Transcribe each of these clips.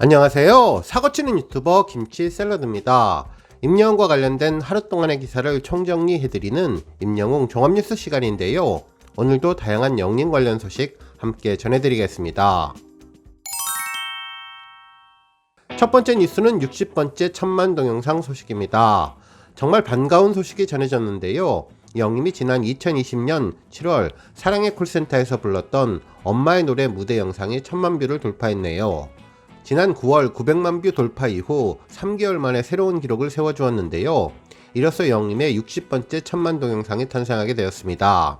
안녕하세요. 사고치는 유튜버 김치샐러드입니다. 임영웅과 관련된 하루 동안의 기사를 총정리해드리는 임영웅 종합뉴스 시간인데요. 오늘도 다양한 영림 관련 소식 함께 전해드리겠습니다. 첫 번째 뉴스는 60번째 천만 동영상 소식입니다. 정말 반가운 소식이 전해졌는데요. 영림이 지난 2020년 7월 사랑의 콜센터에서 불렀던 엄마의 노래 무대 영상이 1000만 뷰를 돌파했네요. 지난 9월 900만 뷰 돌파 이후 3개월 만에 새로운 기록을 세워주었는데요. 이로써 영림의 60번째 천만 동영상이 탄생하게 되었습니다.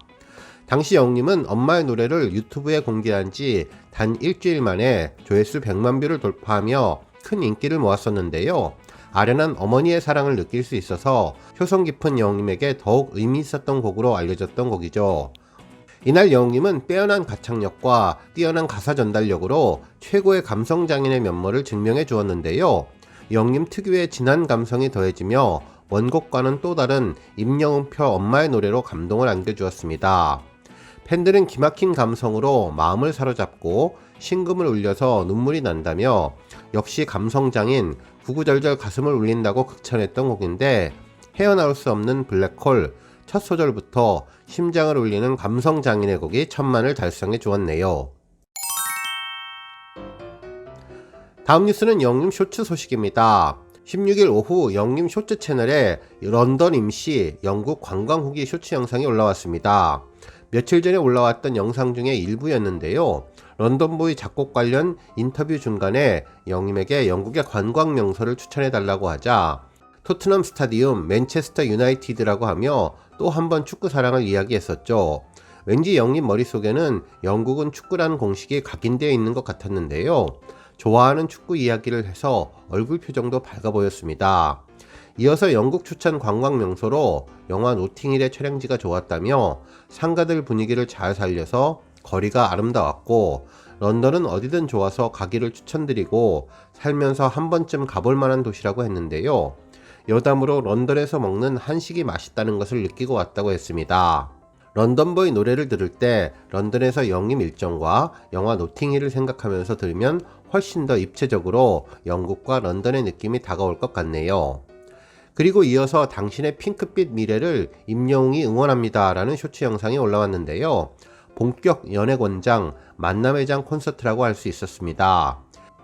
당시 영림은 엄마의 노래를 유튜브에 공개한 지 단 일주일 만에 조회수 100만 뷰를 돌파하며 큰 인기를 모았었는데요. 아련한 어머니의 사랑을 느낄 수 있어서 효성 깊은 영림에게 더욱 의미 있었던 곡으로 알려졌던 곡이죠. 이날 영림은 빼어난 가창력과 뛰어난 가사 전달력으로 최고의 감성장인의 면모를 증명해 주었는데요. 영림 특유의 진한 감성이 더해지며 원곡과는 또 다른 임영웅표 엄마의 노래로 감동을 안겨주었습니다. 팬들은 기막힌 감성으로 마음을 사로잡고 심금을 울려서 눈물이 난다며 역시 감성장인 구구절절 가슴을 울린다고 극찬했던 곡인데 헤어나올 수 없는 블랙홀 첫 소절부터 심장을 울리는 감성장인의 곡이 천만을 달성해 주었네요. 다음 뉴스는 영림 쇼츠 소식입니다. 16일 오후 영림 쇼츠 채널에 런던 임시 영국 관광 후기 쇼츠 영상이 올라왔습니다. 며칠 전에 올라왔던 영상 중에 일부였는데요. 런던보이 작곡 관련 인터뷰 중간에 영림에게 영국의 관광 명소를 추천해달라고 하자 토트넘 스타디움, 맨체스터 유나이티드라고 하며 또 한 번 축구 사랑을 이야기했었죠. 왠지 영림 머릿속에는 영국은 축구라는 공식이 각인되어 있는 것 같았는데요. 좋아하는 축구 이야기를 해서 얼굴 표정도 밝아 보였습니다. 이어서 영국 추천 관광 명소로 영화 노팅힐의 촬영지가 좋았다며 상가들 분위기를 잘 살려서 거리가 아름다웠고 런던은 어디든 좋아서 가기를 추천드리고 살면서 한 번쯤 가볼 만한 도시라고 했는데요. 여담으로 런던에서 먹는 한식이 맛있다는 것을 느끼고 왔다고 했습니다. 런던보이 노래를 들을 때 런던에서 영림 일정과 영화 노팅힐을 생각하면서 들으면 훨씬 더 입체적으로 영국과 런던의 느낌이 다가올 것 같네요. 그리고 이어서 당신의 핑크빛 미래를 임영웅이 응원합니다 라는 쇼츠 영상이 올라왔는데요. 본격 연애권장 만남의 장 콘서트라고 할 수 있었습니다.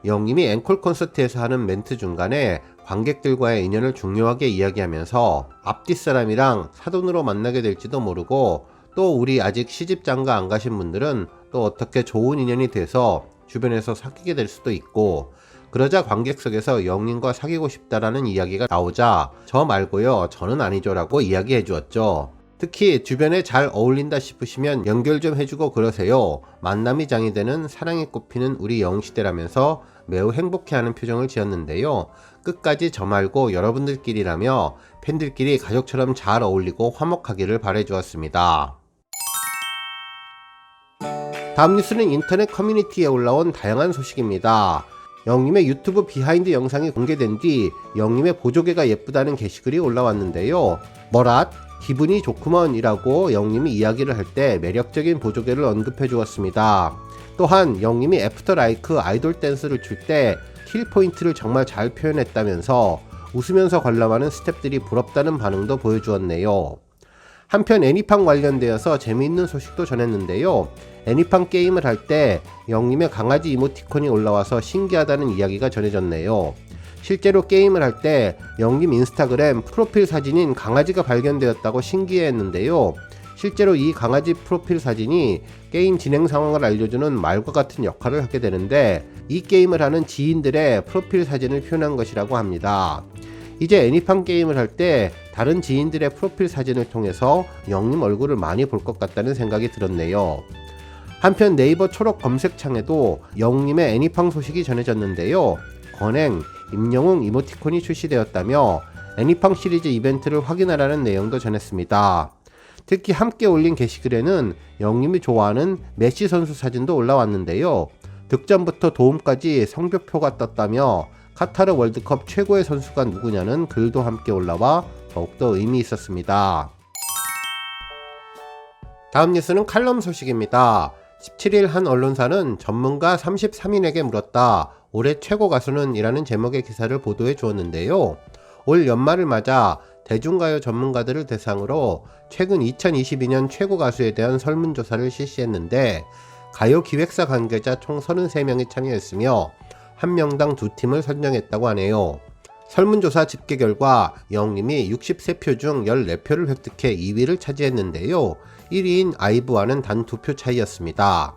영림이 앵콜 콘서트에서 하는 멘트 중간에 관객들과의 인연을 중요하게 이야기하면서 앞뒤 사람이랑 사돈으로 만나게 될지도 모르고 또 우리 아직 시집장가 안 가신 분들은 또 어떻게 좋은 인연이 돼서 주변에서 사귀게 될 수도 있고 그러자 관객석에서 영림과 사귀고 싶다라는 이야기가 나오자 저 말고요 저는 아니죠 라고 이야기해 주었죠. 특히 주변에 잘 어울린다 싶으시면 연결 좀 해주고 그러세요. 만남이 장이 되는 사랑이 꽃피는 우리 영웅시대라면서 매우 행복해하는 표정을 지었는데요. 끝까지 저 말고 여러분들끼리라며 팬들끼리 가족처럼 잘 어울리고 화목하기를 바라주었습니다. 다음 뉴스는 인터넷 커뮤니티에 올라온 다양한 소식입니다. 영림의 유튜브 비하인드 영상이 공개된 뒤 영림의 보조개가 예쁘다는 게시글이 올라왔는데요. 뭐랏? 기분이 좋구먼 이라고 영림이 이야기를 할 때 매력적인 보조개를 언급해 주었습니다. 또한 영림이 애프터 라이크 아이돌 댄스를 출 때 킬 포인트를 정말 잘 표현했다면서 웃으면서 관람하는 스태프들이 부럽다는 반응도 보여주었네요. 한편 애니팡 관련되어서 재미있는 소식도 전했는데요. 애니팡 게임을 할 때 영림의 강아지 이모티콘이 올라와서 신기하다는 이야기가 전해졌네요. 실제로 게임을 할 때 영림 인스타그램 프로필 사진인 강아지가 발견되었다고 신기해했는데요. 실제로 이 강아지 프로필 사진이 게임 진행 상황을 알려주는 말과 같은 역할을 하게 되는데 이 게임을 하는 지인들의 프로필 사진을 표현한 것이라고 합니다. 이제 애니팡 게임을 할 때 다른 지인들의 프로필 사진을 통해서 영림 얼굴을 많이 볼 것 같다는 생각이 들었네요. 한편 네이버 초록 검색창에도 영림의 애니팡 소식이 전해졌는데요. 건행, 임영웅 이모티콘이 출시되었다며 애니팡 시리즈 이벤트를 확인하라는 내용도 전했습니다. 특히 함께 올린 게시글에는 영림이 좋아하는 메시 선수 사진도 올라왔는데요. 득점부터 도움까지 성적표가 떴다며 카타르 월드컵 최고의 선수가 누구냐는 글도 함께 올라와 더욱더 의미 있었습니다. 다음 뉴스는 칼럼 소식입니다. 17일 한 언론사는 전문가 33인에게 물었다. 올해 최고 가수는 이라는 제목의 기사를 보도해 주었는데요. 올 연말을 맞아 대중가요 전문가들을 대상으로 최근 2022년 최고 가수에 대한 설문조사를 실시했는데 가요 기획사 관계자 총 33명이 참여했으며 한 명당 2팀을 선정했다고 하네요. 설문조사 집계 결과 영림이 63표 중 14표를 획득해 2위를 차지했는데요. 1위인 아이브와는 단 2표 차이였습니다.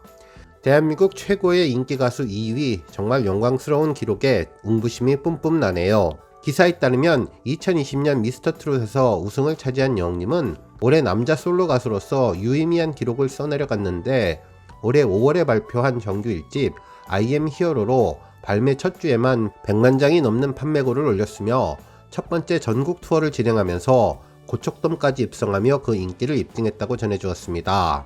대한민국 최고의 인기 가수 2위, 정말 영광스러운 기록에 응부심이 뿜뿜 나네요. 기사에 따르면 2020년 미스터트롯에서 우승을 차지한 영림은 올해 남자 솔로 가수로서 유의미한 기록을 써내려갔는데 올해 5월에 발표한 정규 1집 I am Hero로 발매 첫 주에만 100만 장이 넘는 판매고를 올렸으며 첫 번째 전국 투어를 진행하면서 고척돔까지 입성하며 그 인기를 입증했다고 전해주었습니다.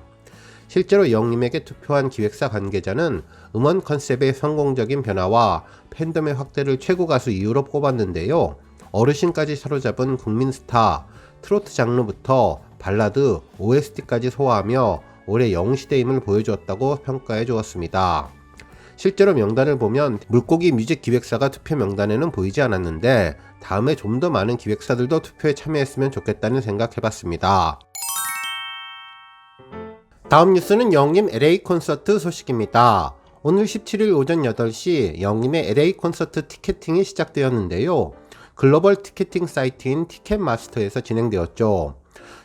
실제로 영림에게 투표한 기획사 관계자는 음원 컨셉의 성공적인 변화와 팬덤의 확대를 최고 가수 이유로 꼽았는데요. 어르신까지 사로잡은 국민 스타, 트로트 장르부터 발라드, OST까지 소화하며 올해 영웅시대임을 보여주었다고 평가해 주었습니다. 실제로 명단을 보면 물고기 뮤직 기획사가 투표 명단에는 보이지 않았는데 다음에 좀 더 많은 기획사들도 투표에 참여했으면 좋겠다는 생각해봤습니다. 다음 뉴스는 영림 LA 콘서트 소식입니다. 오늘 17일 오전 8시 영림의 LA 콘서트 티켓팅이 시작되었는데요. 글로벌 티켓팅 사이트인 티켓마스터에서 진행되었죠.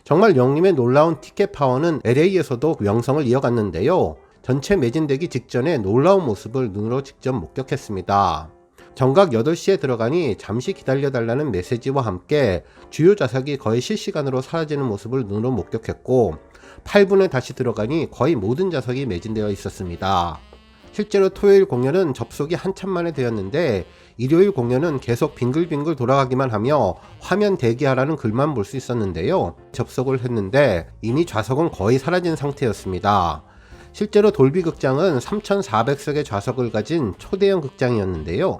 정말 영림의 놀라운 티켓 파워는 LA에서도 명성을 이어갔는데요. 전체 매진되기 직전에 놀라운 모습을 눈으로 직접 목격했습니다. 정각 8시에 들어가니 잠시 기다려달라는 메시지와 함께 주요 좌석이 거의 실시간으로 사라지는 모습을 눈으로 목격했고 8분에 다시 들어가니 거의 모든 좌석이 매진되어 있었습니다. 실제로 토요일 공연은 접속이 한참 만에 되었는데 일요일 공연은 계속 빙글빙글 돌아가기만 하며 화면 대기하라는 글만 볼 수 있었는데요. 접속을 했는데 이미 좌석은 거의 사라진 상태였습니다. 실제로 돌비 극장은 3,400석의 좌석을 가진 초대형 극장이었는데요.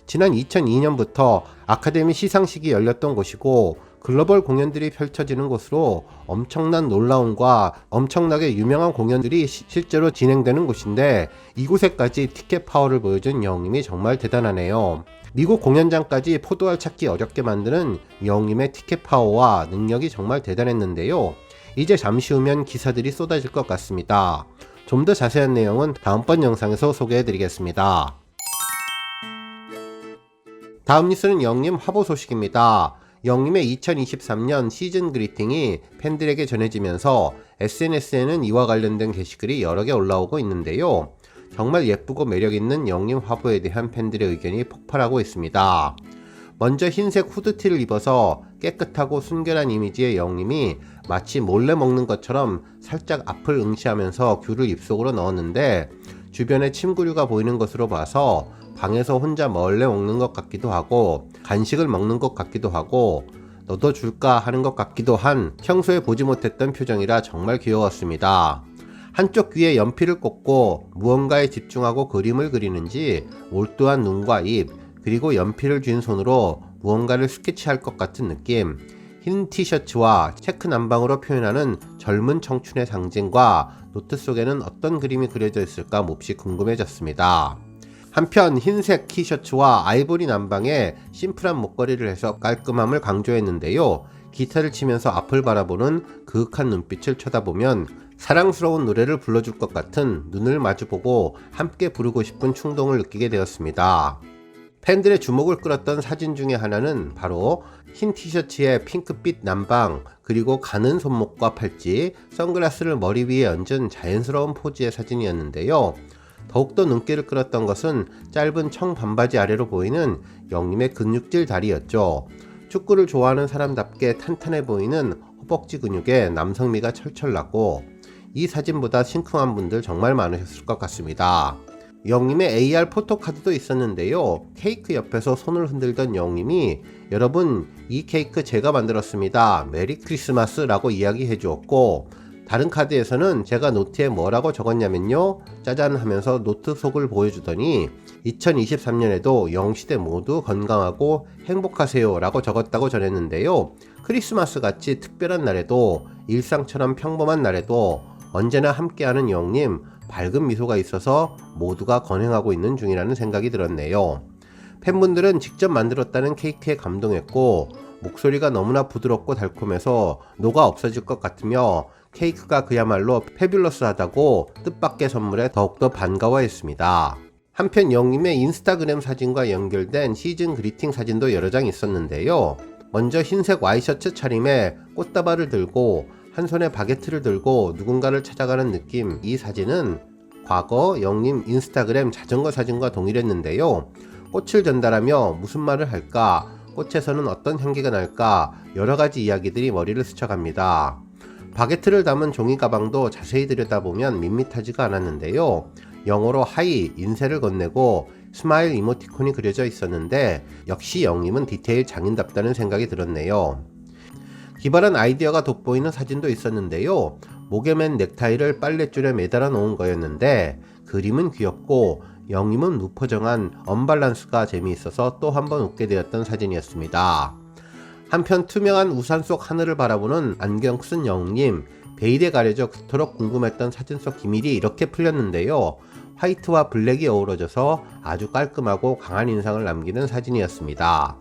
지난 2002년부터 아카데미 시상식이 열렸던 곳이고 글로벌 공연들이 펼쳐지는 곳으로 엄청난 놀라움과 엄청나게 유명한 공연들이 실제로 진행되는 곳인데 이곳에까지 티켓 파워를 보여준 영림이 정말 대단하네요. 미국 공연장까지 포도알 찾기 어렵게 만드는 영림의 티켓 파워와 능력이 정말 대단했는데요. 이제 잠시 후면 기사들이 쏟아질 것 같습니다. 좀 더 자세한 내용은 다음번 영상에서 소개해드리겠습니다. 다음 뉴스는 영림 화보 소식입니다. 영림의 2023년 시즌 그리팅이 팬들에게 전해지면서 SNS에는 이와 관련된 게시글이 여러 개 올라오고 있는데요. 정말 예쁘고 매력있는 영림 화보에 대한 팬들의 의견이 폭발하고 있습니다. 먼저 흰색 후드티를 입어서 깨끗하고 순결한 이미지의 영림이 마치 몰래 먹는 것처럼 살짝 앞을 응시하면서 귤을 입속으로 넣었는데 주변에 침구류가 보이는 것으로 봐서 방에서 혼자 몰래 먹는 것 같기도 하고 간식을 먹는 것 같기도 하고 너도 줄까 하는 것 같기도 한 평소에 보지 못했던 표정이라 정말 귀여웠습니다. 한쪽 귀에 연필을 꽂고 무언가에 집중하고 그림을 그리는지 몰두한 눈과 입 그리고 연필을 쥔 손으로 무언가를 스케치할 것 같은 느낌, 흰 티셔츠와 체크 남방으로 표현하는 젊은 청춘의 상징과 노트 속에는 어떤 그림이 그려져 있을까 몹시 궁금해졌습니다. 한편 흰색 티셔츠와 아이보리 남방에 심플한 목걸이를 해서 깔끔함을 강조했는데요. 기타를 치면서 앞을 바라보는 그윽한 눈빛을 쳐다보면 사랑스러운 노래를 불러줄 것 같은 눈을 마주보고 함께 부르고 싶은 충동을 느끼게 되었습니다. 팬들의 주목을 끌었던 사진 중에 하나는 바로 흰 티셔츠에 핑크빛 남방 그리고 가는 손목과 팔찌, 선글라스를 머리 위에 얹은 자연스러운 포즈의 사진이었는데요. 더욱더 눈길을 끌었던 것은 짧은 청 반바지 아래로 보이는 영림의 근육질 다리였죠. 축구를 좋아하는 사람답게 탄탄해 보이는 허벅지 근육에 남성미가 철철 나고 이 사진보다 심쿵한 분들 정말 많으셨을 것 같습니다. 영림의 AR 포토카드도 있었는데요. 케이크 옆에서 손을 흔들던 영림이 여러분 이 케이크 제가 만들었습니다. 메리 크리스마스 라고 이야기해 주었고 다른 카드에서는 제가 노트에 뭐라고 적었냐면요. 짜잔 하면서 노트 속을 보여주더니 2023년에도 영시대 모두 건강하고 행복하세요 라고 적었다고 전했는데요. 크리스마스 같이 특별한 날에도 일상처럼 평범한 날에도 언제나 함께하는 영님, 밝은 미소가 있어서 모두가 건행하고 있는 중이라는 생각이 들었네요. 팬분들은 직접 만들었다는 케이크에 감동했고 목소리가 너무나 부드럽고 달콤해서 녹아 없어질 것 같으며 케이크가 그야말로 패뷸러스하다고 뜻밖의 선물에 더욱더 반가워했습니다. 한편 영님의 인스타그램 사진과 연결된 시즌 그리팅 사진도 여러 장 있었는데요. 먼저 흰색 와이셔츠 차림에 꽃다발을 들고 한 손에 바게트를 들고 누군가를 찾아가는 느낌. 이 사진은 과거 영님 인스타그램 자전거 사진과 동일했는데요. 꽃을 전달하며 무슨 말을 할까? 꽃에서는 어떤 향기가 날까? 여러가지 이야기들이 머리를 스쳐갑니다. 바게트를 담은 종이 가방도 자세히 들여다보면 밋밋하지가 않았는데요. 영어로 하이, 인쇄를 건네고 스마일 이모티콘이 그려져 있었는데 역시 영님은 디테일 장인답다는 생각이 들었네요. 기발한 아이디어가 돋보이는 사진도 있었는데요. 목에 맨 넥타이를 빨랫줄에 매달아 놓은 거였는데 그림은 귀엽고 영님은 무표정한 언밸런스가 재미있어서 또 한 번 웃게 되었던 사진이었습니다. 한편 투명한 우산 속 하늘을 바라보는 안경 쓴 영님, 베일에 가려져 그토록 궁금했던 사진 속 기밀이 이렇게 풀렸는데요. 화이트와 블랙이 어우러져서 아주 깔끔하고 강한 인상을 남기는 사진이었습니다.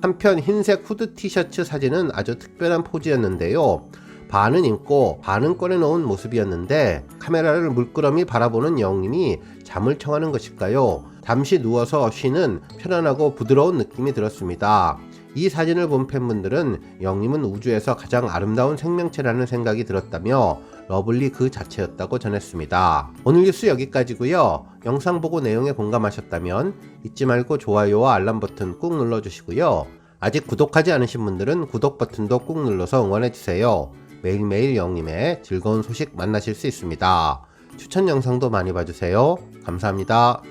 한편 흰색 후드 티셔츠 사진은 아주 특별한 포즈였는데요. 반은 입고 반은 꺼내놓은 모습이었는데 카메라를 물끄러미 바라보는 영님이 잠을 청하는 것일까요? 잠시 누워서 쉬는 편안하고 부드러운 느낌이 들었습니다. 이 사진을 본 팬분들은 영님은 우주에서 가장 아름다운 생명체라는 생각이 들었다며 러블리 그 자체였다고 전했습니다. 오늘 뉴스 여기까지고요. 영상 보고 내용에 공감하셨다면 잊지 말고 좋아요와 알람 버튼 꾹 눌러주시고요. 아직 구독하지 않으신 분들은 구독 버튼도 꾹 눌러서 응원해주세요. 매일매일 영님의 즐거운 소식 만나실 수 있습니다. 추천 영상도 많이 봐주세요. 감사합니다.